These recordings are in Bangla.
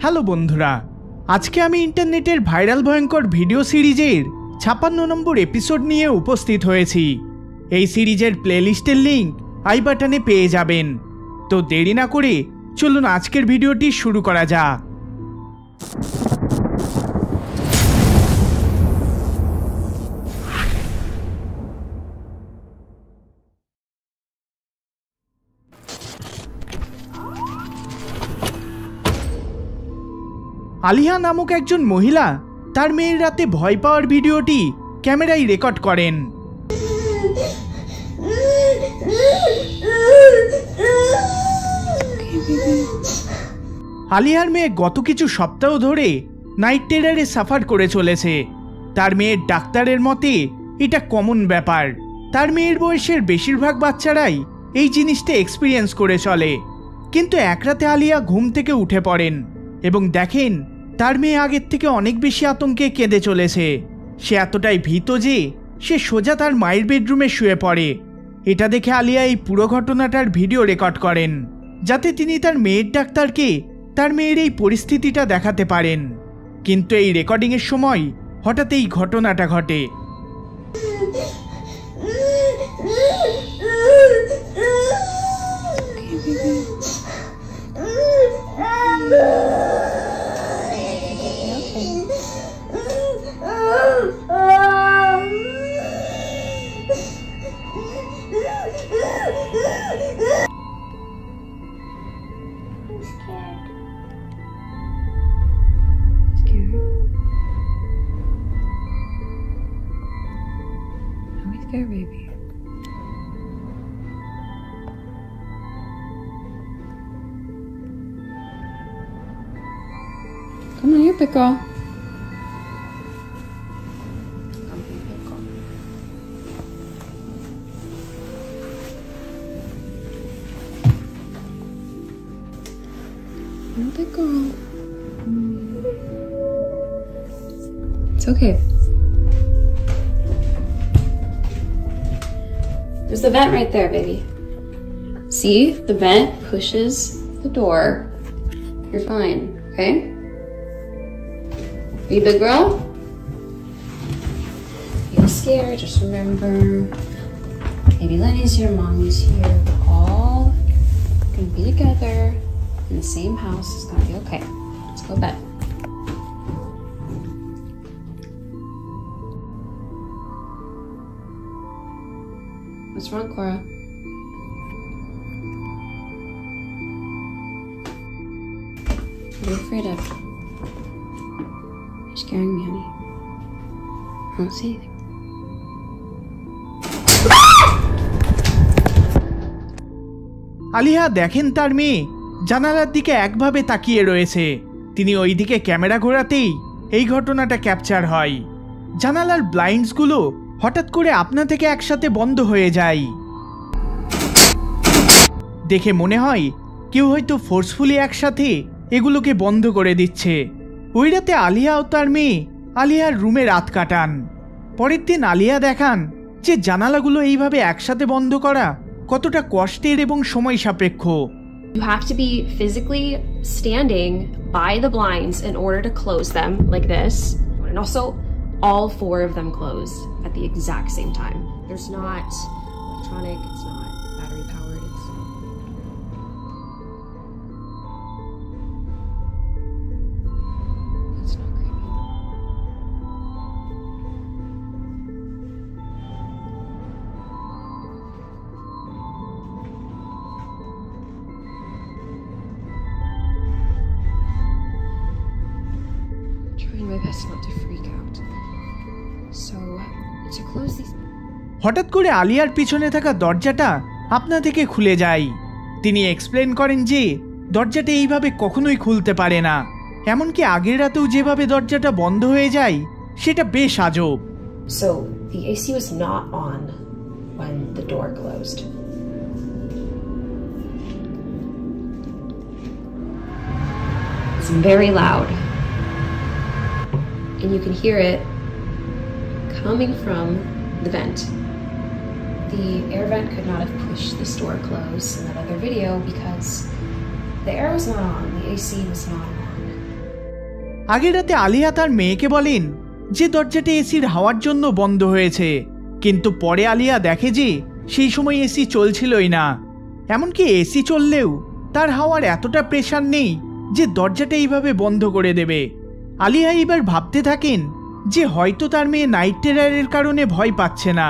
হ্যালো বন্ধুরা, আজকে আমি ইন্টারনেটের ভাইরাল ভয়ঙ্কর ভিডিও সিরিজের 56 নম্বর এপিসোড নিয়ে উপস্থিত হয়েছি। এই সিরিজের প্লেলিস্টের লিঙ্ক আই বাটনে পেয়ে যাবেন। তো দেরি না করে চলুন আজকের ভিডিওটি শুরু করা যাক। আলিহা নামক একজন মহিলা তার মেয়ের রাতে ভয় পাওয়ার ভিডিওটি ক্যামেরায় রেকর্ড করেন। আলিহার মেয়ে গত কিছু সপ্তাহ ধরে নাইট টেরারে সাফার করে চলেছে। তার মেয়ের ডাক্তারের মতে এটা কমন ব্যাপার। তার মেয়ের বয়সের বেশিরভাগ বাচ্চারাই এই জিনিসটা এক্সপিরিয়েন্স করে চলে। কিন্তু এক রাতে আলিয়া ঘুম থেকে উঠে পড়েন এবং দেখেন তার মেয়ে আগের থেকে অনেক বেশি আতঙ্কে কেঁদে চলেছে। সে এতটাই ভীত যে সে সোজা তার মায়ের বেডরুমে শুয়ে পড়ে। এটা দেখে আলিয়া এই পুরো ঘটনাটার ভিডিও রেকর্ড করেন, যাতে তিনি তার মেয়ের ডাক্তারকে তার মেয়ের এই পরিস্থিতিটা দেখাতে পারেন। কিন্তু এই রেকর্ডিংয়ের সময় হঠাৎ এই ঘটনাটা ঘটে। There, baby. Come on, you're a big girl. Come here, big girl. You're a big girl. It's okay. There's the vent right there, baby. See? The vent pushes the door. You're fine, okay? Are you a big girl? You're scared, just remember. Baby Lenny's here, Mommy's here. We're all gonna be together in the same house. It's gonna be okay. Let's go to bed. What's wrong, Cora? What are you afraid of? You're scaring me, honey. I don't see anything. আলিহা দেখেন তার মেয়ে জানালার দিকে একভাবে তাকিয়ে রয়েছে। তিনি ওই দিকে ক্যামেরা ঘোরাতেই এই ঘটনাটা ক্যাপচার হয়। জানালার ব্লাইন্ডসগুলো হঠাৎ করে আপনা থেকে একসাথে বন্ধ হয়ে যায়। দেখে মনে হয় কেউ হয়তো ফোর্সফুলি একসাথে এগুলোকে বন্ধ করে দিচ্ছে। ওই রাতে আলিয়া ও তার মেয়ে আলিয়ার রুমে রাত কাটান। পরের দিন আলিয়া দেখান যে জানালাগুলো এইভাবে একসাথে বন্ধ করা কতটা কষ্টের এবং সময় সাপেক্ষ। You have to be physically standing by the blinds in order to close them like this, and also all four of them close at the exact same time. There's not electronic, it's not battery powered, it's not creepy. I'm trying my best not to freak out. So, to close these... হঠাৎ করে আলিয়ার পিছনে থাকা দরজাটা আপনা থেকে খুলে যায়। তিনি এক্সপ্লেন করেন যে দরজাটা এইভাবে কখনোই খুলতে পারে না। এমনকি আগের রাতেও যেভাবে দরজাটা বন্ধ হয়ে যায় সেটা বেশ আজব। So, the AC was not on when the door closed. It's very loud. And you can hear it coming from the vent. The air vent could not have pushed this door closed in that other video because the air was not on, the AC was not on. আগের রাতে আলিয়া তার মেয়েকে বলেন যে দরজাটা এসির হাওয়ার জন্য বন্ধ হয়েছে, কিন্তু পরে আলিয়া দেখে যে সেই সময় এসি চলছিলই না। এমনকি এসি চললেও তার হাওয়ার এতটা প্রেশার নেই যে দরজাটা এইভাবে বন্ধ করে দেবে। আলিয়া এবার ভাবতে থাকেন যে হয়তো তার মেয়ে নাইট টেরারের কারণে ভয় পাচ্ছে না,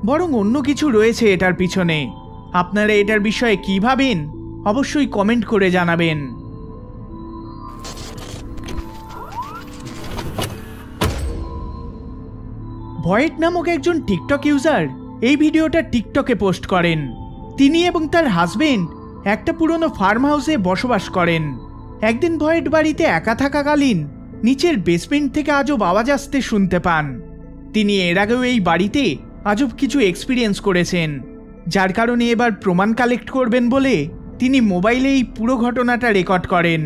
বরং অন্য কিছু রয়েছে এটার পিছনে। আপনারা এটার বিষয়ে কি ভাবেন অবশ্যই কমেন্ট করে জানাবেন। ভয়েট নামক একজন টিকটক ইউজার এই ভিডিওটা টিকটকে পোস্ট করেন। তিনি এবং তার হাজবেন্ড একটা পুরনো ফার্ম হাউসে বসবাস করেন। একদিন ভয়েট বাড়িতে একা থাকাকালীন নিচের বেসমেন্ট থেকে আজব আওয়াজ আসতে শুনতে পান। তিনি এর আগেও এই বাড়িতে আজব কিছু এক্সপিরিয়েন্স করেছেন, যার কারণে এবার প্রমাণ কালেক্ট করবেন বলে তিনি মোবাইলে এই পুরো ঘটনাটা রেকর্ড করেন।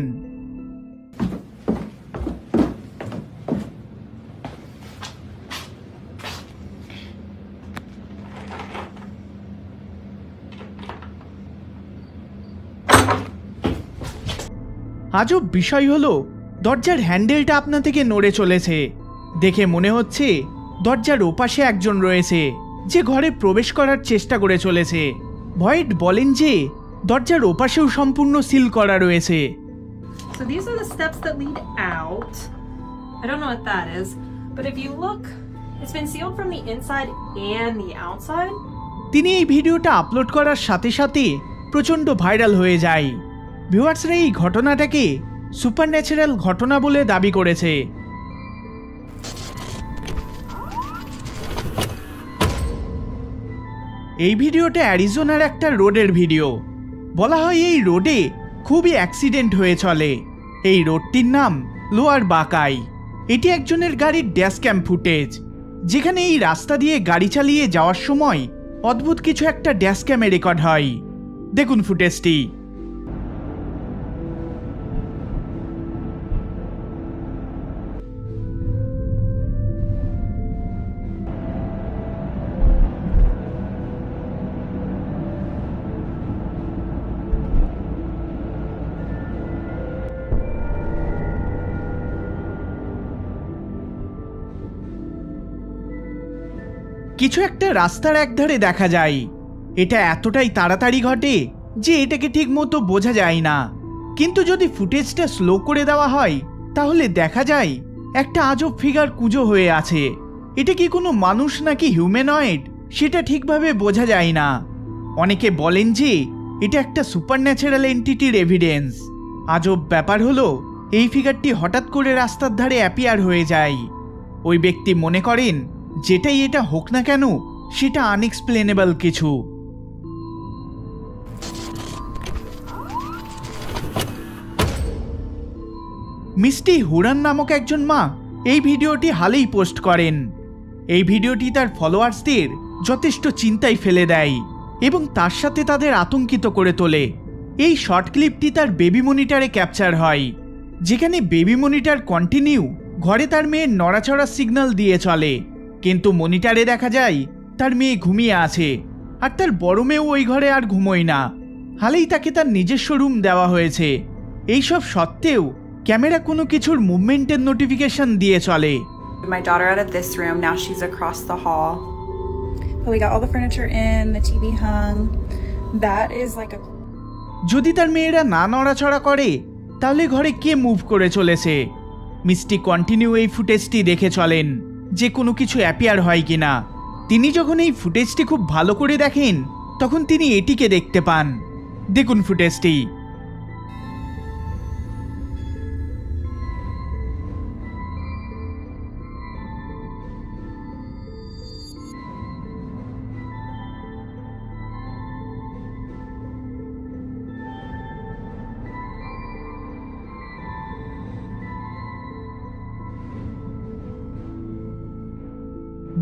আজব বিষয় হলো দরজার হ্যান্ডেলটা আপনা থেকে নড়ে চলেছে। দেখে মনে হচ্ছে দরজার ওপাশে একজন রয়েছে যে ঘরে প্রবেশ করার চেষ্টা করে চলেছে। ভয়েট বলেন যে দরজার ওপাশেও সম্পূর্ণ সিল করা রয়েছে। So these are the steps that lead out. I don't know what that is, but if you look, it's been sealed from the inside and the outside. তিনি এই ভিডিওটা আপলোড করার সাথে সাথে প্রচণ্ড ভাইরাল হয়ে যায়। ভিউয়ার্সরা এই ঘটনাটাকে সুপারন্যাচারাল ঘটনা বলে দাবি করেছে। এই ভিডিওটা অ্যারিজোনার একটা রোডের ভিডিও। বলা হয় এই রোডে খুবই অ্যাক্সিডেন্ট হয়ে চলে। এই রোডটির নাম লোয়ার বাকাই। এটি একজনের গাড়ির ড্যাশ ক্যাম ফুটেজ, যেখানে এই রাস্তা দিয়ে গাড়ি চালিয়ে যাওয়ার সময় অদ্ভুত কিছু একটা ড্যাশ ক্যামে রেকর্ড হয়। দেখুন ফুটেজটি। কিছু একটা রাস্তার একধারে দেখা যায়। এটা এতটাই তাড়াতাড়ি ঘটে যে এটাকে ঠিক মতো বোঝা যায় না, কিন্তু যদি ফুটেজটা স্লো করে দেওয়া হয় তাহলে দেখা যায় একটা আজব ফিগার কুঁজো হয়ে আছে। এটা কি কোনো মানুষ নাকি হিউম্যানয়েড সেটা ঠিকভাবে বোঝা যায় না। অনেকে বলেন যে এটা একটা সুপারন্যাচারাল এন্টিটির এভিডেন্স। আজব ব্যাপার হলো এই ফিগারটি হঠাৎ করে রাস্তার ধারে অ্যাপিয়ার হয়ে যায়। ওই ব্যক্তি মনে করেন যেটাই এটা হোক না কেন সেটা আনএক্সপ্লেনেবল কিছু। মিষ্টি হুরান নামক একজন মা এই ভিডিওটি হালেই পোস্ট করেন। এই ভিডিওটি তার ফলোয়ার্সদের যথেষ্ট চিন্তায় ফেলে দেয় এবং তার সাথে তাদের আতঙ্কিত করে তোলে। এই শর্ট ক্লিপটি তার বেবি মনিটরে ক্যাপচার হয়, যেখানে বেবি মনিটর কন্টিনিউ ঘরে তার মেয়ের নড়াচড়া সিগন্যাল দিয়ে চলে, কিন্তু মনিটরে দেখা যায় তার মেয়ে ঘুমিয়ে আছে আর তার বড় মেয়েও ওই ঘরে আর ঘুমোয় না। হালেই তাকে তার নিজস্ব রুম দেওয়া হয়েছে। এইসব সত্ত্বেও ক্যামেরা কোনো কিছুর মুভমেন্টের নোটিফিকেশন দিয়ে চলে। My daughter out of this room, now she's across the hall. But we got all the furniture in, the TV hung. That is like a... যদি তার মেয়েরা না নড়াচড়া করে তাহলে ঘরে কে মুভ করে চলেছে? মিষ্টি কন্টিনিউ এই ফুটেজটি দেখে চলেন যে কোনো কিছু অ্যাপিয়ার হয় কিনা। তিনি যখন এই ফুটেজটি খুব ভালো করে দেখেন তখন তিনি এটিকে দেখতে পান। দেখুন ফুটেজটি।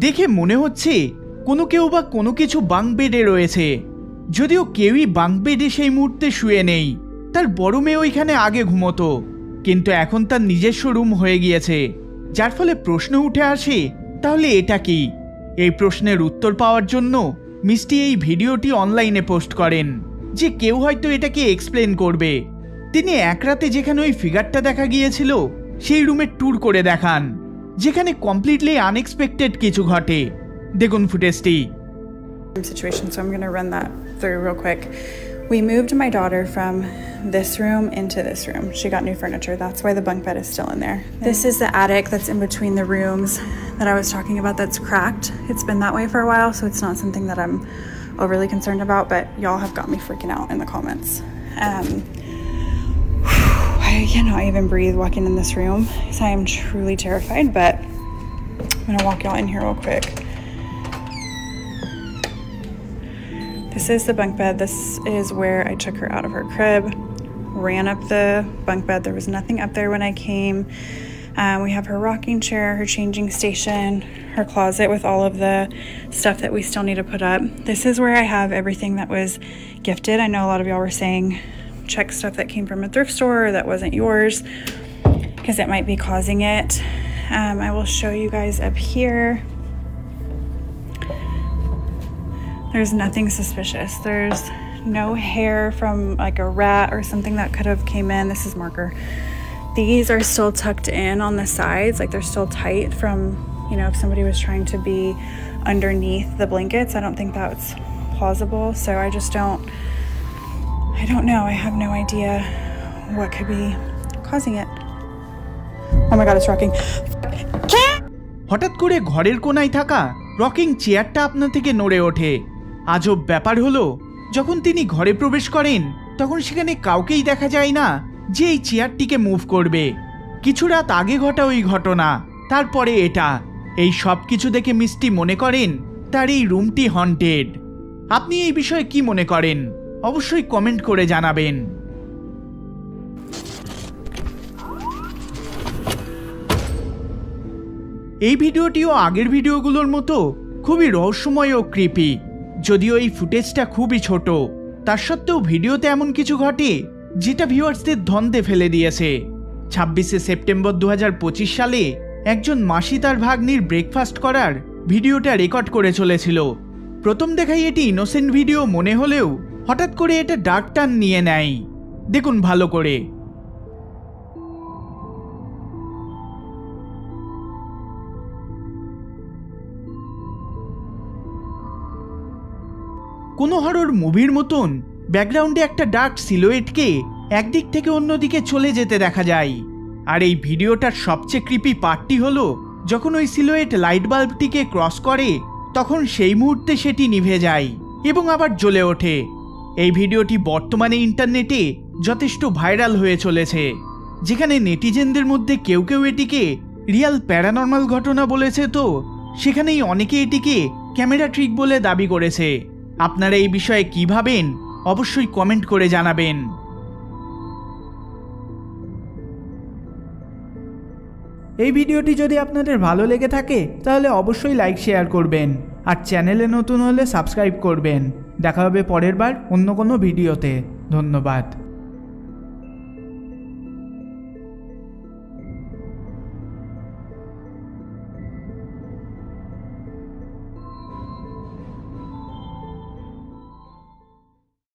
দেখে মনে হচ্ছে কোনো কেউ বা কোনো কিছু বাঙ্ক বেডে রয়েছে, যদিও কেউই বাঙ্ক বেডে সেই মুহূর্তে শুয়ে নেই। তার বড় মেয়ে ওইখানে আগে ঘুমোতো, কিন্তু এখন তার নিজস্ব রুম হয়ে গিয়েছে, যার ফলে প্রশ্ন উঠে আসে তাহলে এটা কি? এই প্রশ্নের উত্তর পাওয়ার জন্য মিষ্টি এই ভিডিওটি অনলাইনে পোস্ট করেন যে কেউ হয়তো এটাকে এক্সপ্লেন করবে। তিনি এক রাতে যেখানে ওই ফিগারটা দেখা গিয়েছিল সেই রুমের ট্যুর করে দেখান, যেখানে কমপ্লিটলি আনএক্সপেক্টেড কিছু ঘটে। দেখুন ফুটেজটি। Situation, so I'm going to run that through real quick. We moved my daughter from this room into this room. She got new furniture. That's why the bunk bed is still in there. This is the attic that's in between the rooms that I was talking about that's cracked. It's been that way for a while, so it's not something that I'm overly concerned about, but y'all have got me freaking out in the comments. I cannot even breathe walking in this room because I am truly terrified, but I'm going to walk y'all in here real quick. This is the bunk bed. This is where I took her out of her crib, ran up the bunk bed. There was nothing up there when I came. We have her rocking chair, her changing station, her closet with all of the stuff that we still need to put up. This is where I have everything that was gifted. I know a lot of y'all were saying check stuff that came from a thrift store or that wasn't yours because it might be causing it. I will show you guys up here. There's nothing suspicious. There's no hair from like a rat or something that could have came in. This is marker. These are still tucked in on the sides, like they're still tight from, you know, if somebody was trying to be underneath the blankets. I don't think that's plausible. So I don't know. I have no idea what could be causing it. Oh my God, it's rocking. হঠাৎ করে ঘরের কোনায় থাকা রকিং চেয়ারটা আপনা থেকে নড়ে ওঠে। আজব ব্যাপার হলো, যখন তিনি ঘরে প্রবেশ করেন তখন সেখানে কাউকেই দেখা যায় না যে এই চেয়ারটিকে মুভ করবে। কিছু রাত আগে ঘটা ওই ঘটনা, তারপরে এটা। এই সব কিছু দেখে মিষ্টি মনে করেন তার এই রুমটি হন্টেড। আপনি এই বিষয়ে কি মনে করেন অবশ্যই কমেন্ট করে জানাবেন। এই ভিডিওটিও আগের ভিডিওগুলোর মতো খুবই রহস্যময় ও ক্রিপি। যদিও এই ফুটেজটা খুবই ছোট, তার সত্ত্বেও ভিডিওতে এমন কিছু ঘটে যেটা ভিউয়ার্সদের দ্বন্দ্বে ফেলে দিয়েছে। 26শে সেপ্টেম্বর 2025 সালে একজন মাসি তার ভাগ্নির ব্রেকফাস্ট করার ভিডিওটা রেকর্ড করে চলেছিল। প্রথম দেখাই এটি ইনোসেন্ট ভিডিও মনে হলেও হঠাৎ করে এটা ডার্ক টার্ন নিয়ে নেয়। দেখুন ভালো করে। কোনো হরর মুভির মতন ব্যাকগ্রাউন্ডে একটা ডার্ক সিলুয়েটকে একদিক থেকে অন্যদিকে চলে যেতে দেখা যায়। আর এই ভিডিওটার সবচেয়ে ক্রিপি পার্টটি হলো যখন ওই সিলুয়েট লাইট বাল্বটিকে ক্রস করে তখন সেই মুহূর্তে সেটি নিভে যায় এবং আবার জ্বলে ওঠে। এই ভিডিওটি বর্তমানে ইন্টারনেটে যথেষ্ট ভাইরাল হয়ে চলেছে, যেখানে নেটিজেনদের মধ্যে কেউ কেউ এটিকে রিয়াল প্যারানর্মাল ঘটনা বলেছে, তো সেখানেই অনেকে এটিকে ক্যামেরা ট্রিক বলে দাবি করেছে। আপনারা এই বিষয়ে কি ভাবেন অবশ্যই কমেন্ট করে জানাবেন। এই ভিডিওটি যদি আপনাদের ভালো লেগে থাকে তাহলে অবশ্যই লাইক শেয়ার করবেন, আর চ্যানেলে নতুন হলে সাবস্ক্রাইব করবেন। দেখা হবে পরের বার অন্য কোনো ভিডিওতে। ধন্যবাদ।